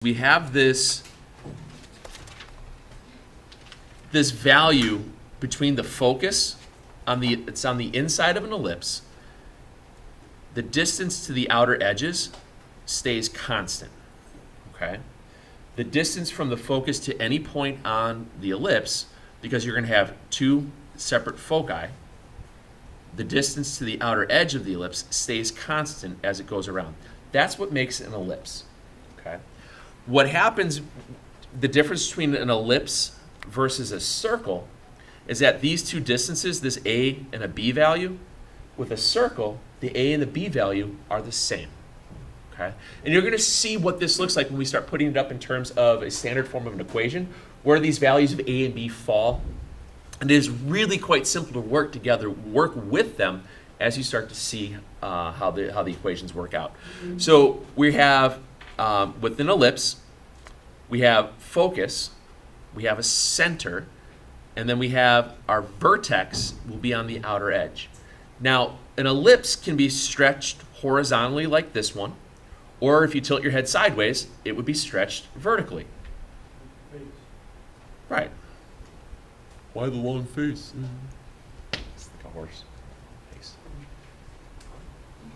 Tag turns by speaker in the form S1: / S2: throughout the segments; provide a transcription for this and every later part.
S1: We have this value between the focus it's on the inside of an ellipse. The distance to the outer edges stays constant. Okay? The distance from the focus to any point on the ellipse, because you're going to have two separate foci, the distance to the outer edge of the ellipse stays constant as it goes around. That's what makes an ellipse. Okay? What happens, the difference between an ellipse versus a circle, is that these two distances, this A and a B value, with a circle, the A and the B value are the same. Okay? And you're going to see what this looks like when we start putting it up in terms of a standard form of an equation, where these values of A and B fall. And it is really quite simple to work together, work with them as you start to see how the equations work out. So we have, with an ellipse, we have focus, we have a center, and then we have our vertex will be on the outer edge. Now, an ellipse can be stretched horizontally like this one, or if you tilt your head sideways, it would be stretched vertically. Right. Why the long face? It's like a horse face.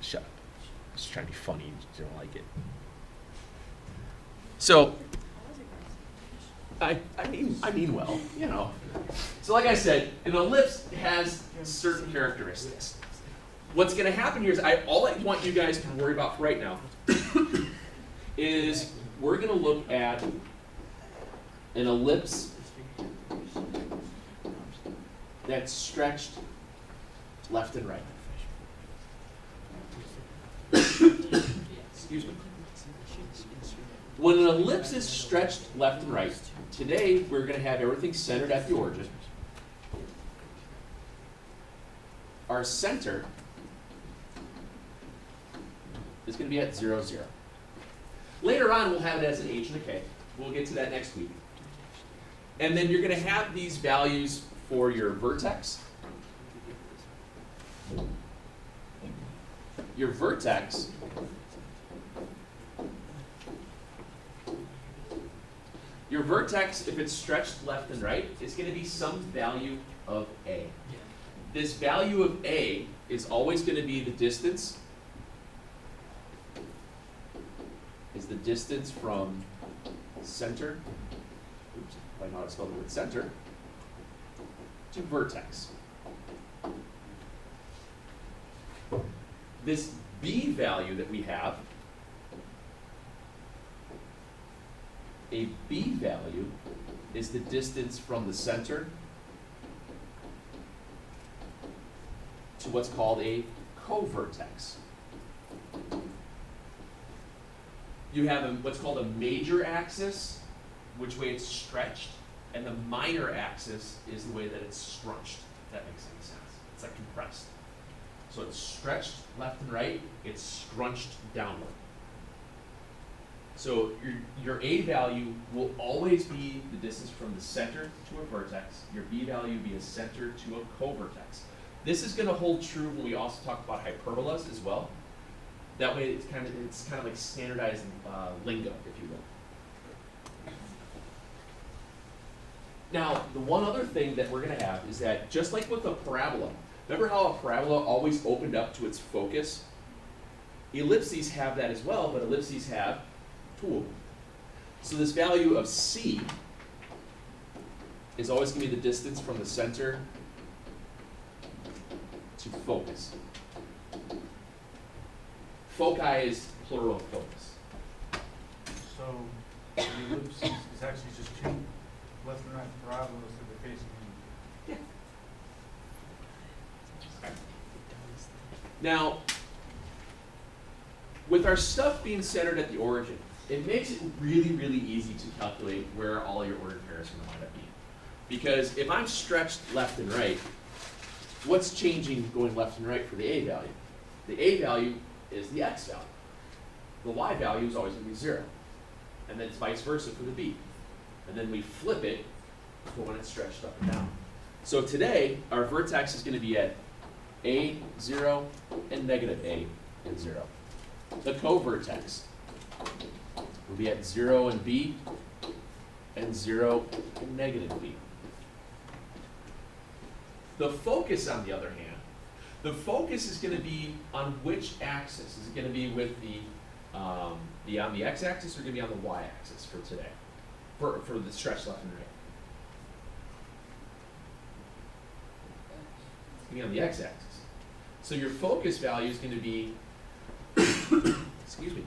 S1: Shut up. I'm just trying to be funny. You don't like it. So, I mean well, you know. So like I said, an ellipse has certain characteristics. What's going to happen here is all I want you guys to worry about for right now is we're going to look at an ellipse that's stretched left and right. Excuse me. When an ellipse is stretched left and right, today we're going to have everything centered at the origin. Our center is going to be at 0, 0. Later on, we'll have it as an H and a K. We'll get to that next week. And then you're going to have these values for your vertex. Your vertex if it's stretched left and right, is going to be some value of A. This value of A is always going to be the distance, from center, oops, I know how to spell the word center, to vertex. This B value that we have, a B value is the distance from the center to what's called a covertex. You have what's called a major axis, which way it's stretched, and the minor axis is the way that it's scrunched, if that makes any sense. It's like compressed. So it's stretched left and right, it's scrunched downward. So your A value will always be the distance from the center to a vertex. Your B value will be a center to a covertex. This is going to hold true when we also talk about hyperbolas as well. That way it's kind of like standardized lingo, if you will. Now, the one other thing that we're going to have is that just like with a parabola, remember how a parabola always opened up to its focus? Ellipses have that as well, but ellipses have two of them. So this value of C is always going to be the distance from the center to focus. Foci is plural of focus.
S2: So the ellipse is actually just two left and right parabolas that are facing you.
S1: Yeah. Okay. Now, with our stuff being centered at the origin, it makes it really, really easy to calculate where all your ordered pairs are going to wind up being. Because if I'm stretched left and right, what's changing going left and right for the A value? The A value is the X value. The Y value is always going to be 0. And then it's vice versa for the B. And then we flip it for when it's stretched up and down. So today, our vertex is going to be at A, 0, and negative A, and 0. The covertex We'll be at 0 in B and 0 in negative B. The focus, on the other hand, the focus is going to be on which axis? Is it going to be with on the x-axis or going to be on the y-axis for today? For the stretch left and right? It's going to be on the x-axis. So your focus value is going to be, excuse me,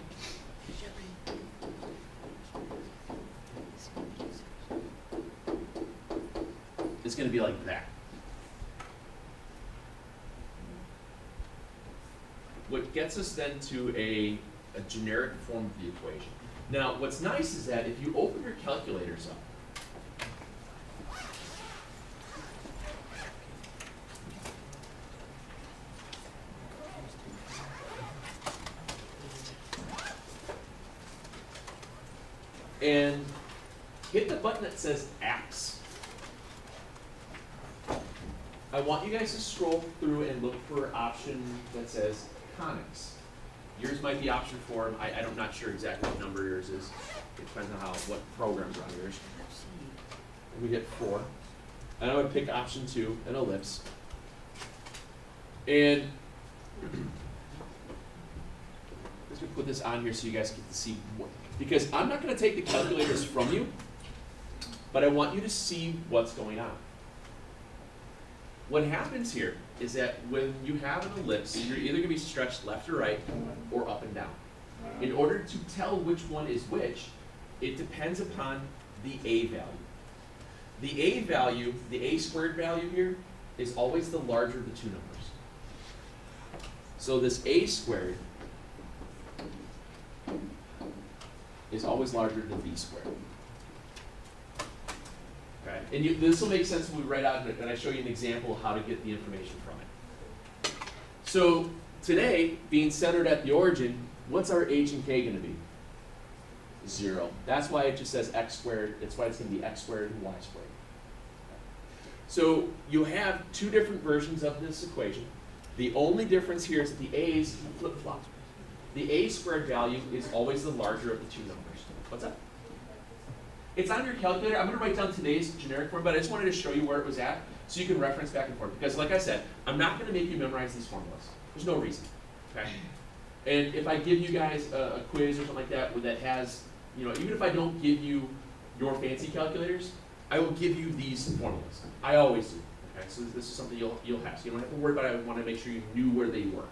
S1: it's going to be like that. What gets us then to a generic form of the equation. Now, what's nice is that if you open your calculators up, and hit the button that says apps. I want you guys to scroll through and look for an option that says conics. Yours might be option 4. I'm not sure exactly what number yours is. It depends on what programs are on yours. And we hit 4. And I would pick option 2, an ellipse. And I'm just going to put this on here so you guys get to see what, because I'm not going to take the calculators from you, but I want you to see what's going on. What happens here is that when you have an ellipse, you're either going to be stretched left or right or up and down. In order to tell which one is which, it depends upon the a value. The a value, the a squared value here, is always the larger of the two numbers. So this a squared is always larger than b squared. Okay? And this will make sense when we write out and I show you an example of how to get the information from it. So today, being centered at the origin, what's our h and k going to be? 0. That's why it just says x squared. That's why it's going to be x squared and y squared. So you have two different versions of this equation. The only difference here is that the a's flip-flop. The a squared value is always the larger of the two numbers. What's that? It's on your calculator. I'm going to write down today's generic form, but I just wanted to show you where it was at so you can reference back and forth. Because like I said, I'm not going to make you memorize these formulas. There's no reason. Okay? And if I give you guys a quiz or something like that that has, even if I don't give you your fancy calculators, I will give you these formulas. I always do. Okay? So this is something you'll have. So you don't have to worry about it. I want to make sure you knew where they were.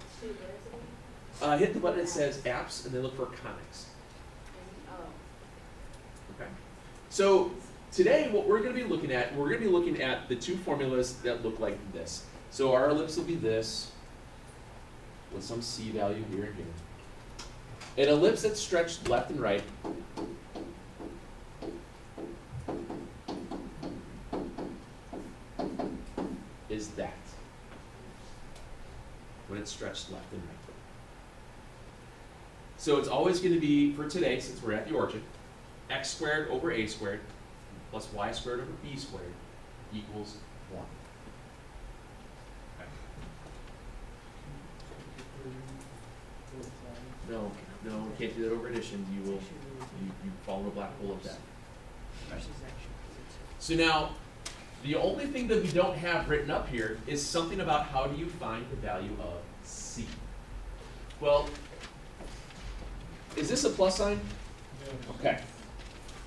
S1: Hit the button that says apps and then look for conics. Okay. So today what we're going to be looking at, the two formulas that look like this. So our ellipse will be this, with some c value here and here. An ellipse that's stretched left and right is that, when it's stretched left and right. So it's always going to be, for today, since we're at the origin, x squared over a squared plus y squared over b squared equals 1. Okay. No, we can't do that over addition. You fall in a black hole of death. Okay. So now, the only thing that we don't have written up here is something about how do you find the value of c. Well, is this a plus sign? Okay.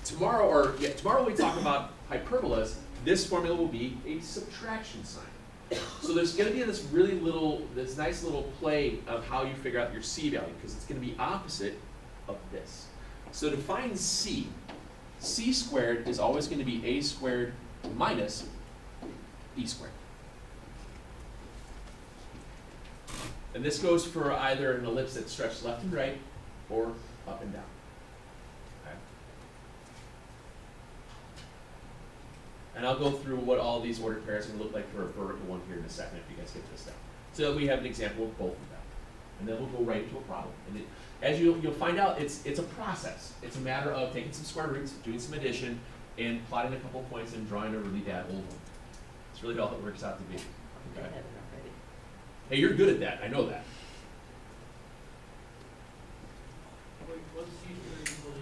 S1: Tomorrow when we talk about hyperbolas, this formula will be a subtraction sign. So there's going to be this nice little play of how you figure out your c value, because it's going to be opposite of this. So to find c squared is always going to be a squared minus b squared. And this goes for either an ellipse that's stretched left and right or up and down. Okay. And I'll go through what all these ordered pairs are going to look like for a vertical one here in a second if you guys get this down. So we have an example of both of them. And then we'll go right into a problem. And as you'll find out, it's a process. It's a matter of taking some square roots, doing some addition, and plotting a couple points and drawing a really bad old one. It's really all it works out to be. Okay. Hey, you're good at that. I know that.
S2: Wait, what's c squared equal to?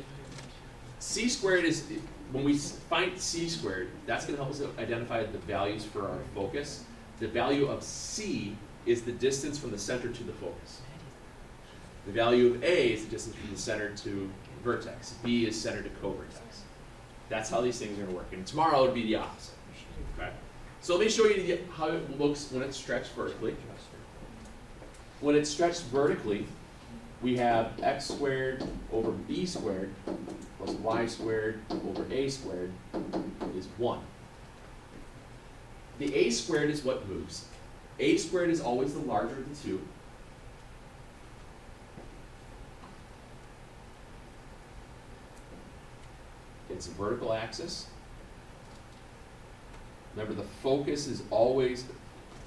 S1: C squared is, when we find C squared, that's going to help us identify the values for our focus. The value of C is the distance from the center to the focus. The value of A is the distance from the center to vertex. B is center to covertex. That's how these things are going to work. And tomorrow it would be the opposite. Okay? So let me show you how it looks when it's stretched vertically. When it's stretched vertically, we have x squared over b squared plus y squared over a squared is 1. The a squared is what moves. A squared is always the larger of the two. It's a vertical axis. Remember, the focus is always,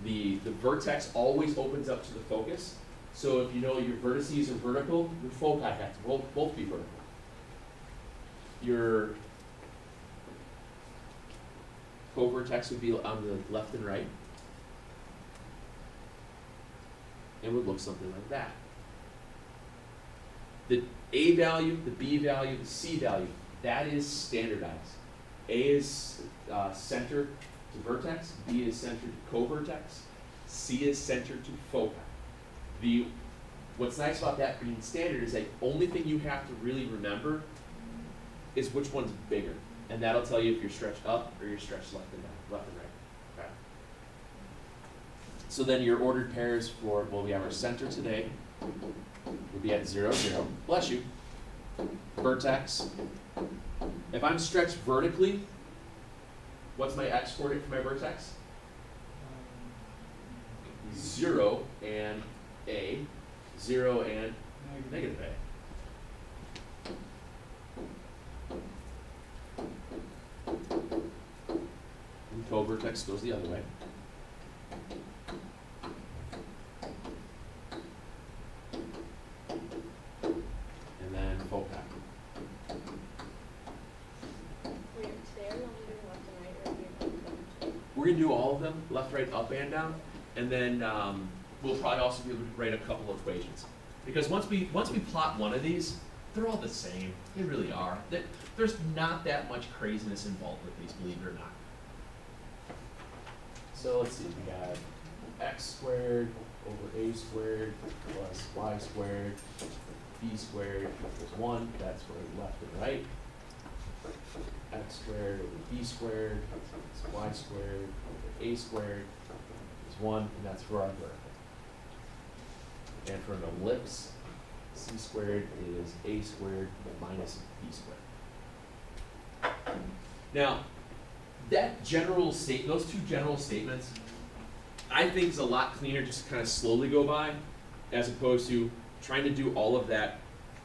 S1: the vertex always opens up to the focus. So if you know your vertices are vertical, your foci have to both be vertical. Your covertex would be on the left and right. It would look something like that. The A value, the B value, the C value, that is standardized. A is center to vertex, B is center to covertex, C is center to foci. What's nice about that being standard is that the only thing you have to really remember is which one's bigger. And that'll tell you if you're stretched up or you're stretched left and right. Okay. So then your ordered pairs for, well, we have our center today, would be at 0, 0. Bless you. Vertex. If I'm stretched vertically, what's my x coordinate for my vertex? 0 and A. 0 and negative A. And covertex goes the other way. And then foci. We're going to do all of them, left, right, up, and down. And then we'll probably also be able to write a couple of equations. Because once we plot one of these, they're all the same. They really are. There's not that much craziness involved with these, believe it or not. So let's see, we got x squared over a squared plus y squared, b squared equals 1. That's for left and right. X squared over b squared plus y squared over a squared is 1, and that's for our vertical. And for an ellipse, c squared is a squared minus b squared. Now, that general state, those two general statements, I think is a lot cleaner just to kind of slowly go by, as opposed to trying to do all of that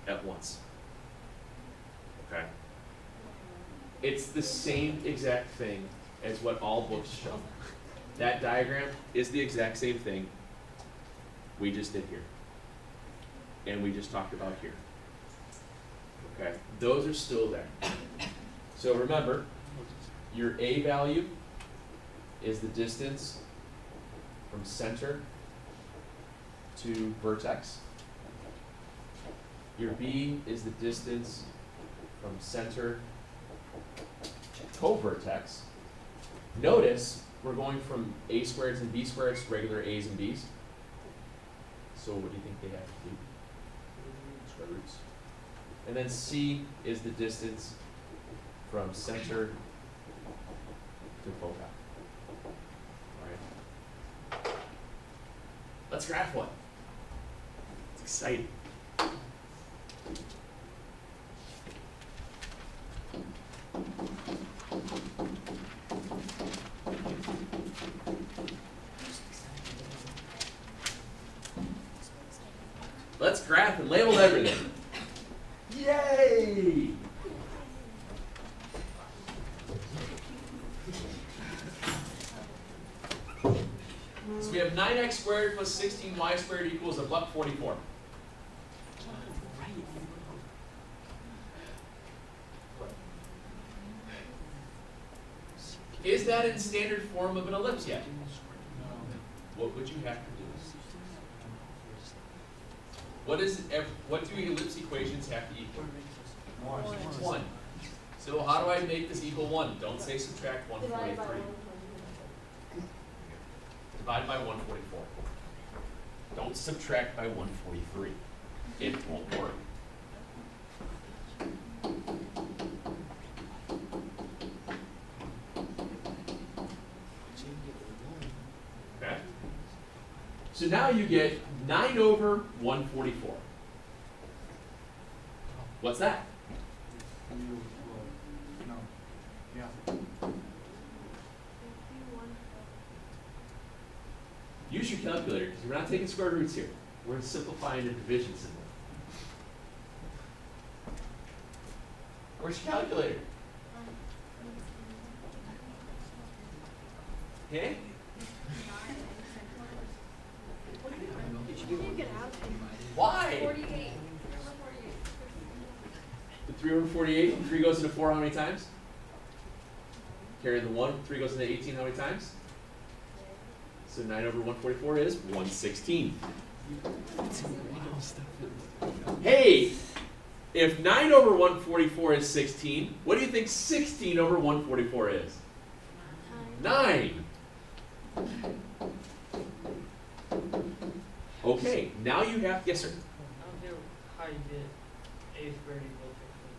S1: at once. Okay? It's the same exact thing as what all books show. That diagram is the exact same thing we just did here. And we just talked about here. Okay? Those are still there. So remember, your A value is the distance from center to vertex. Your B is the distance from center to covertex. Notice we're going from A squareds and B squareds to regular A's and B's. So what do you think they have to do? Square roots. And then C is the distance from center to foci. All right. Let's graph one. It's exciting. Let's graph and label everything. Yay! So we have 9x squared plus 16y squared equals a buck 44. Is that in standard form of an ellipse yet? What would you have to do? What do ellipse equations have to equal? 1. So how do I make this equal 1? Don't say subtract
S3: Divided by
S1: 143.
S3: 120.
S1: Divide by 144. Don't subtract by 143. It won't work. Okay? So now you get 9 over 144. What's that?
S2: No. Yeah.
S1: Use your calculator, because we're not taking square roots here. We're simplifying a division symbol. Where's your calculator? Okay? Why?
S3: 48.
S1: The 3 over 48, 3 goes into 4 how many times? Carry the 1, 3 goes into 18 how many times? So 9 over 144 is 116. Hey, if 9 over 144 is 16, what do you think 16 over 144 is? 9. Okay, now you have, yes sir?
S4: I don't get how you get a squared equals 16.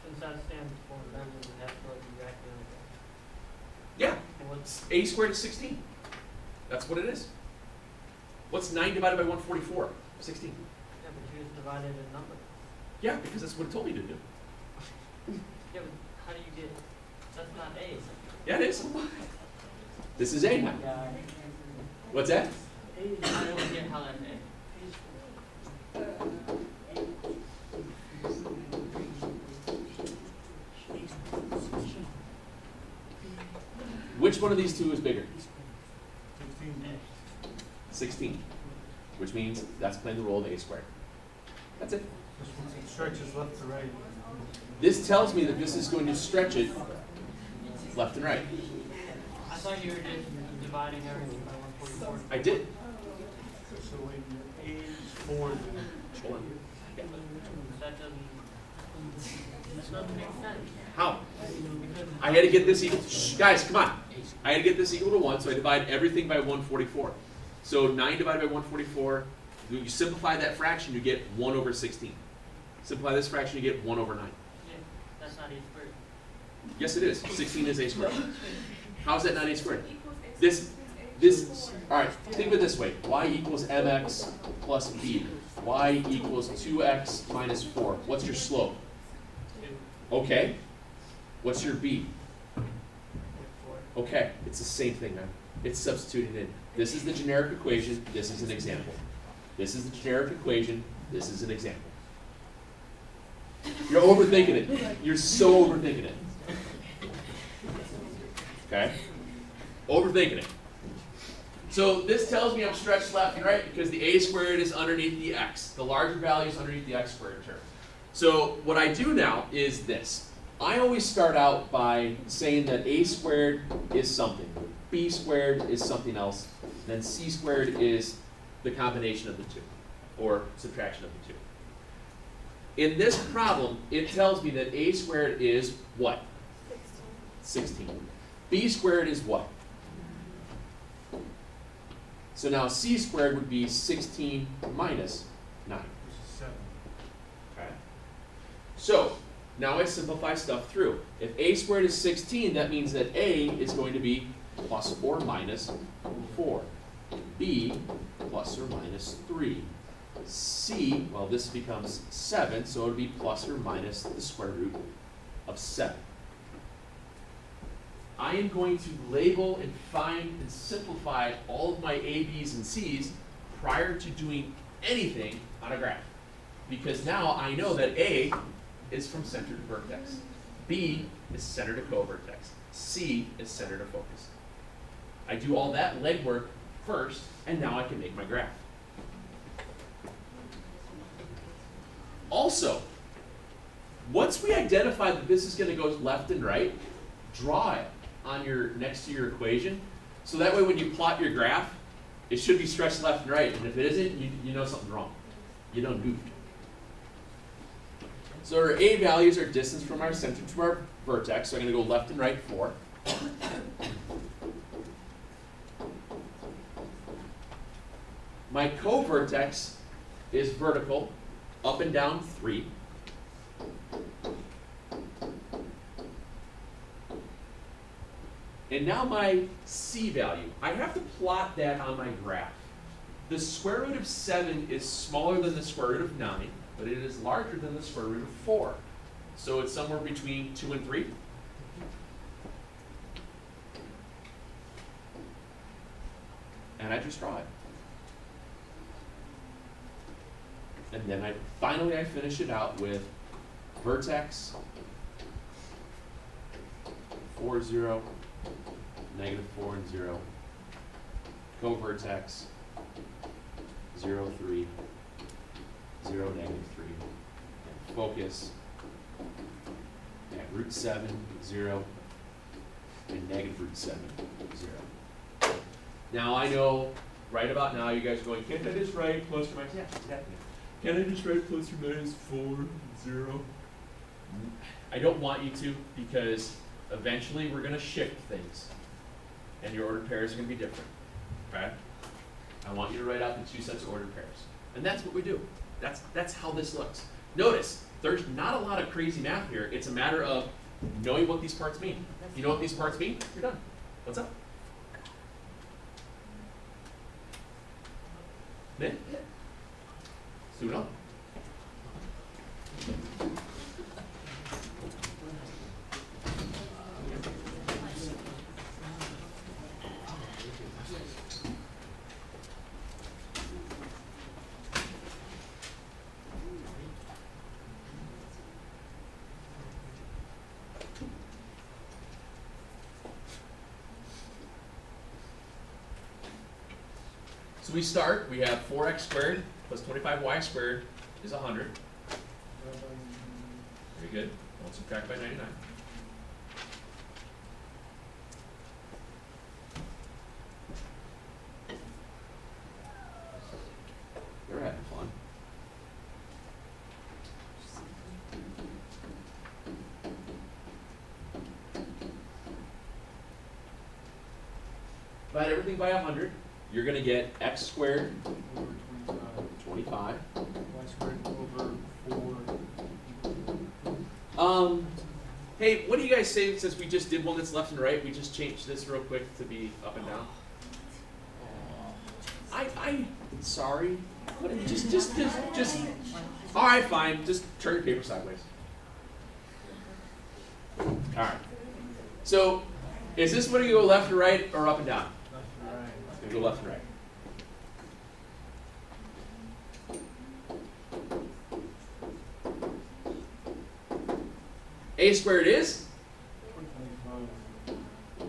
S4: Since that stands for numbers, it has to look exactly like that.
S1: Yeah,
S4: And what's,
S1: a squared is 16. That's what it is. What's 9 divided by 144? 16.
S4: yeah, but you just divided a number.
S1: Yeah, because that's what it told me to do.
S4: Yeah, but how do you get, that's not a.
S1: Yeah, it is. This is a now.
S4: Yeah.
S1: What's that?
S4: I don't get how that's a.
S1: Which one of these two is bigger?
S2: 16.
S1: 16. Which means that's playing the role of a squared. That's it.
S2: This one stretches left to right.
S1: This tells me that this is going to stretch it left and right.
S4: I thought you were just dividing everything by 144.
S1: I did.
S2: So when your A is 4, then
S1: Hold on. Yeah.
S4: That doesn't make sense.
S1: How? I had to get this equal. Shh, guys, come on. I had to get this equal to 1, so I divide everything by 144. So 9 divided by 144, you simplify that fraction, you get 1 over 16. Simplify this fraction, you get 1 over 9.
S4: Yeah, that's not a squared.
S1: Yes, it is. 16 is a squared. How is that not a squared?
S3: Equals
S1: This, all right, think of it this way. Y equals mx plus b. Y equals 2x minus 4. What's your slope?
S4: 2,
S1: Okay. What's your b?
S4: 4.
S1: Okay, it's the same thing, man. It's substituting in. This is the generic equation. This is an example. This is the generic equation. This is an example. You're overthinking it. You're so overthinking it. Okay? Overthinking it. So this tells me I'm stretched left and right because the a squared is underneath the x. The larger value is underneath the x squared term. So what I do now is this. I always start out by saying that a squared is something, b squared is something else, then c squared is the combination of the two, or subtraction of the two. In this problem, it tells me that a squared is what? 16. B squared is what? So now c squared would be 16 minus 9.
S2: this is 7.
S1: Okay. So now I simplify stuff through. If a squared is 16, that means that a is going to be plus or minus 4. B plus or minus 3. C, well, this becomes 7, so it would be plus or minus the square root of 7. I am going to label and find and simplify all of my A, B's, and C's prior to doing anything on a graph. Because now I know that A is from center to vertex. B is center to covertex. C is center to focus. I do all that legwork first, and now I can make my graph. Also, once we identify that this is going to go left and right, draw it on your next to your equation. So that way when you plot your graph, it should be stretched left and right. And if it isn't, you know something's wrong. You don't goofed. So our A values are distance from our center to our vertex. So I'm going to go left and right 4. My co-vertex is vertical, up and down 3. And now my C value. I have to plot that on my graph. The square root of 7 is smaller than the square root of 9, but it is larger than the square root of 4. So it's somewhere between 2 and 3. And I just draw it. And then I finish it out with vertex 4, 0, negative 4 and 0, co-vertex 0, 3, 0, negative 3, and focus at root 7, 0, and negative root 7, 0. Now I know right about now you guys are going, can't I just write plus or minus? Yeah, exactly. Can I just write plus or minus 4, 0? I don't want you to, because eventually we're going to shift things. And your ordered pairs are going to be different. Okay? I want you to write out the 2 sets of ordered pairs. And that's what we do. That's how this looks. Notice, there's not a lot of crazy math here. It's a matter of knowing what these parts mean. You know what these parts mean? You're done. What's up? Nick? Suno? So we start, we have 4x squared plus 25y squared is 100. Very good. Don't subtract by 99. They're having fun. Divide everything by 100. You're going to get x squared
S2: Over
S1: 25.
S2: y squared over 4.
S1: Hey, what do you guys say since we just did one that's left and right? We just changed this real quick to be up and down. I'm sorry. Just. All right, fine. Just turn your paper sideways. All right. So, is this going to go left and right or up and down?
S2: Left and right.
S1: It's going to go left and right. A squared is?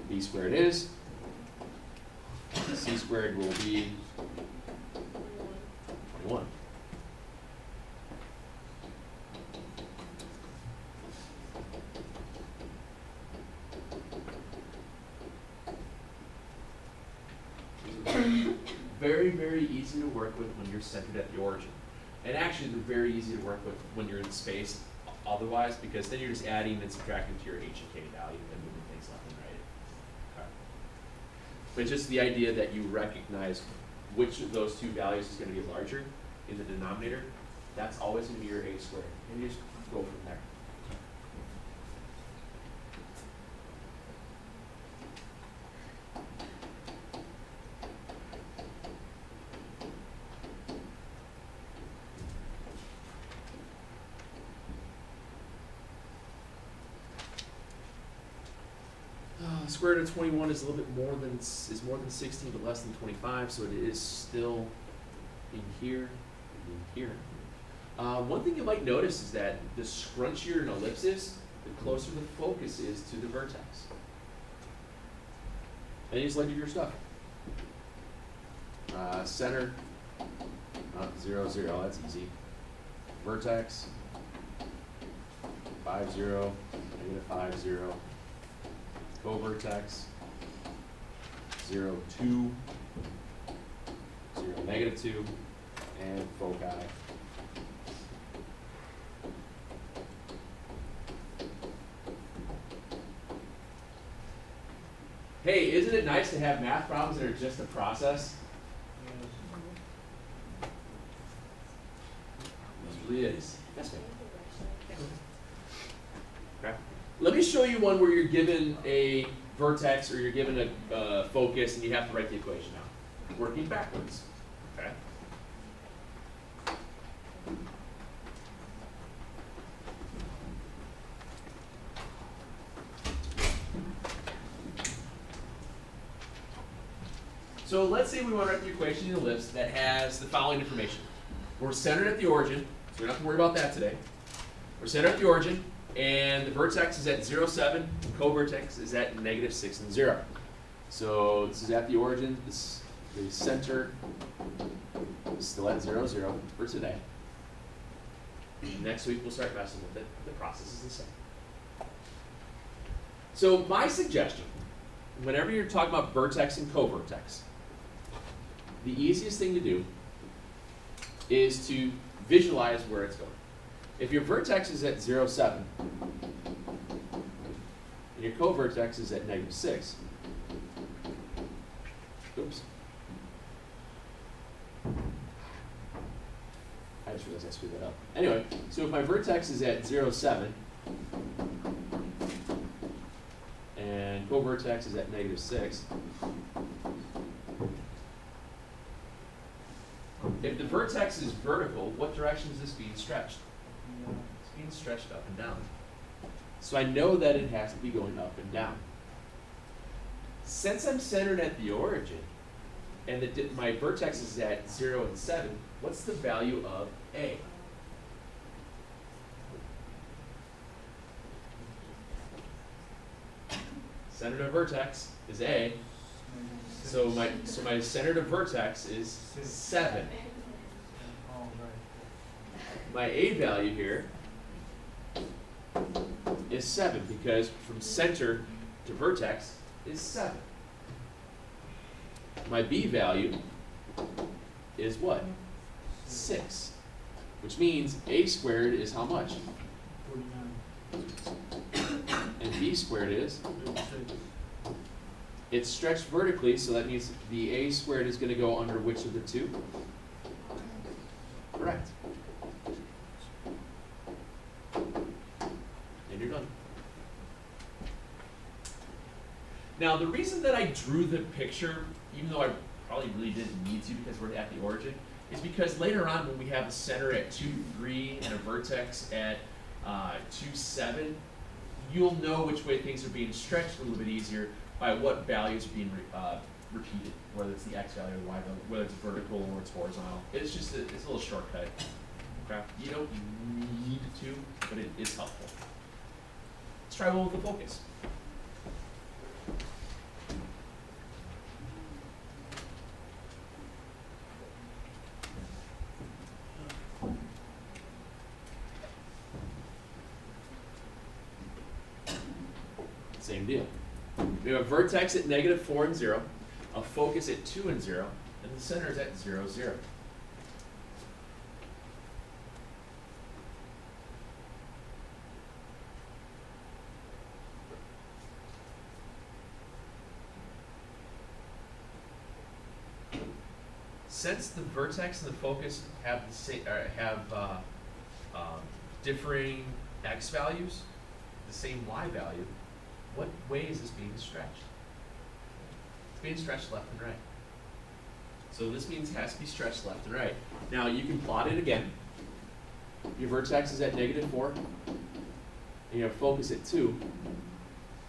S1: B squared is? C squared will be 21. Very, very easy to work with when you're centered at the origin. And actually, they're very easy to work with when you're in space otherwise, because then you're just adding and subtracting to your H and K value and moving things left and right. Okay. But just the idea that you recognize which of those two values is going to be larger in the denominator, that's always going to be your A squared. And you just go from there. Square root of 21 is a little bit more than 16, but less than 25, so it is still in here, and in here. One thing you might notice is that the scrunchier an ellipse is, the closer the focus is to the vertex. And you just like to do your stuff. Center, 0, 0, that's easy. Vertex, 5, 0, negative 5, 0. Co-vertex, 0, 2, 0, negative 2, and foci, Hey, isn't it nice to have math problems that are just a process? It really is. Yes, ma'am. Okay. Let me show you one where you're given a vertex or you're given a focus and you have to write the equation out, working backwards. Okay. So let's say we want to write the equation in the ellipse that has the following information. We're centered at the origin, so we don't have to worry about that today. We're centered at the origin, and the vertex is at 0, 7, and co-vertex is at -6 and 0. So this is at the origin, the center is still at 0, 0 for today. Next week we'll start messing with it. The process is the same. So my suggestion, whenever you're talking about vertex and co-vertex, the easiest thing to do is to visualize where it's going. If your vertex is at 0, 7, and your co-vertex is at -6, oops. I just realized I screwed that up. Anyway, so if my vertex is at 0, 7, and co-vertex is at -6, if the vertex is vertical, what direction is this being stretched? It's being stretched up and down. So I know that it has to be going up and down. Since I'm centered at the origin, and my vertex is at 0 and 7, what's the value of A? Centered of vertex is A. So my centered of vertex is 7.
S2: Oh, right.
S1: My A value here is 7 because from center to vertex is 7. My B value is what? 6. Which means A squared is how much?
S2: 49.
S1: And B squared is?
S2: 36.
S1: It's stretched vertically, so that means the A squared is going to go under which of the two? Correct. And you're done. Now, the reason that I drew the picture, even though I probably really didn't need to because we're at the origin, is because later on when we have a center at 2, 3 and a vertex at 2, 7, you'll know which way things are being stretched a little bit easier by what values are being repeated, whether it's the x value or the y value, whether it's vertical or it's horizontal. It's just it's a little shortcut. Okay? You don't need to, but it is helpful. Let's try one with the focus. Same deal. We have a vertex at -4 and 0, a focus at 2 and 0, and the center is at 0, 0. Since the vertex and the focus have the same, differing x values, the same y value, what way is this being stretched? It's being stretched left and right. So this means it has to be stretched left and right. Now you can plot it again. Your vertex is at -4, and your focus at 2.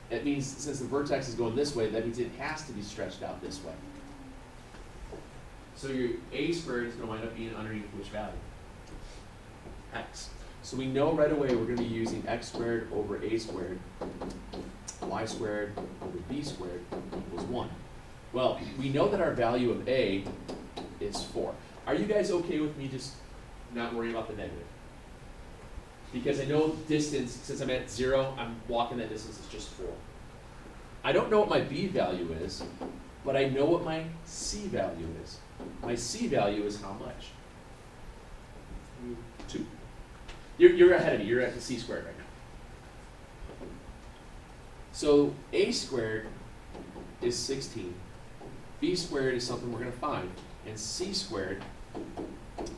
S1: It means since the vertex is going this way, that means it has to be stretched out this way. So your A squared is going to wind up being underneath which value? X. So we know right away we're going to be using x squared over a squared, y squared over b squared equals 1. Well, we know that our value of A is 4. Are you guys okay with me just not worrying about the negative? Because I know distance, since I'm at 0, I'm walking that distance is just 4. I don't know what my B value is, but I know what my C value is. My C value is how much? 2. You're ahead of me. You're at the C squared right now. So A squared is 16. B squared is something we're going to find. And C squared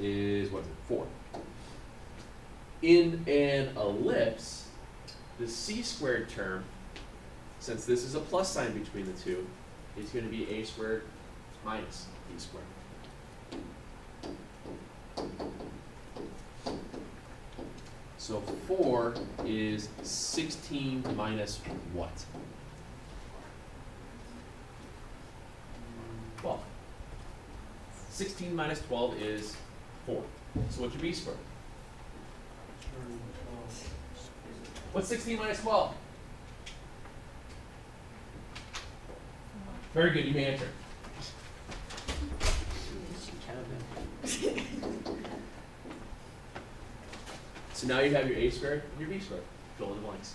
S1: is, what is it, 4. In an ellipse, the C squared term, since this is a plus sign between the two, is going to be A squared minus B squared. So 4 is 16 minus what? 12. 16 minus 12 is 4. So what's your B squared? What's 16 minus 12? Very good, you may answer. So now you have your A squared and your B squared. Fill in the blanks.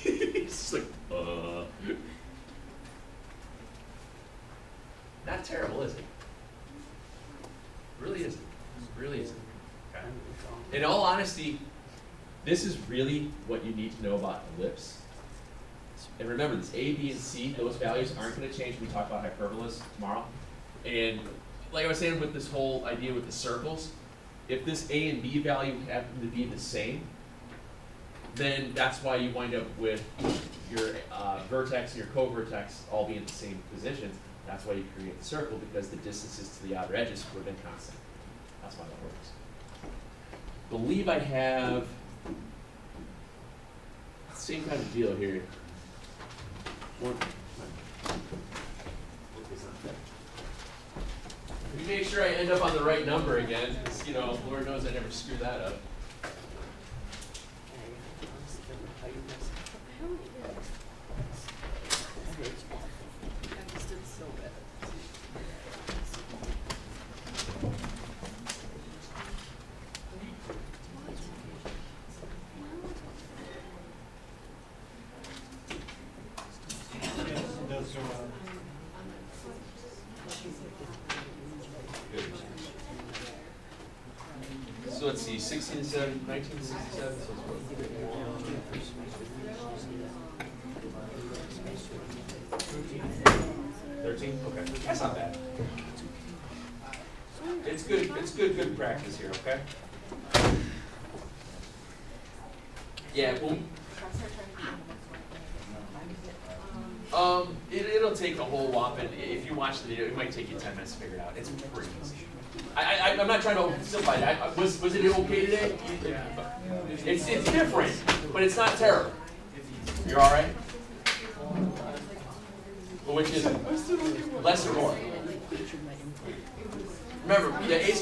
S1: It's just like, Not terrible, is it? Really isn't. Really isn't. Okay. In all honesty, this is really what you need to know about ellipse. And remember, this A, B, and C, those values aren't going to change when we talk about hyperbolas tomorrow. And like I was saying with this whole idea with the circles, if this A and B value happen to be the same, then that's why you wind up with your vertex and your co-vertex all being in the same positions. That's why you create the circle, because the distances to the outer edges would have been constant. That's why that works. Believe I have the same kind of deal here. Let me make sure I end up on the right number again, because, Lord knows I never screw that up. So let's see, 1967, so it's 13? Okay, that's not bad. It's good practice here, okay? Yeah, well, it'll take a whole whopping, if you watch the video, it might take you 10 minutes to figure it out. It's pretty easy. I'm not trying to oversimplify it. Was it okay today? It's different, but it's not terrible. You're all right? Well, which is it? Less or more? Remember, the A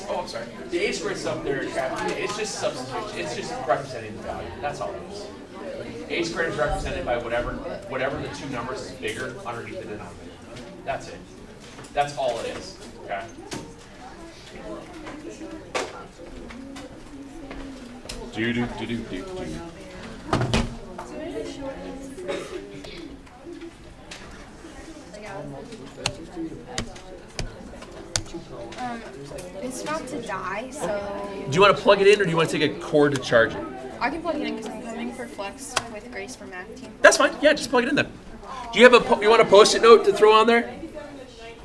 S1: squared stuff there, it's just substitution. It's just representing the value. That's all it is. A squared is represented by whatever the two numbers is bigger underneath the denominator. That's it. That's all it is. Okay.
S3: It's about to die, so
S1: Do you want to plug it in, or do you want to take a cord to charge it?
S3: I can plug it in because I'm coming for flex with Grace for math team.
S1: That's fine. Yeah, just plug it in then. Do you have you want a post-it note to throw on there?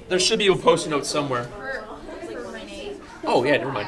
S1: There should be a post-it note somewhere.
S3: For my name.
S1: Oh yeah, never mind.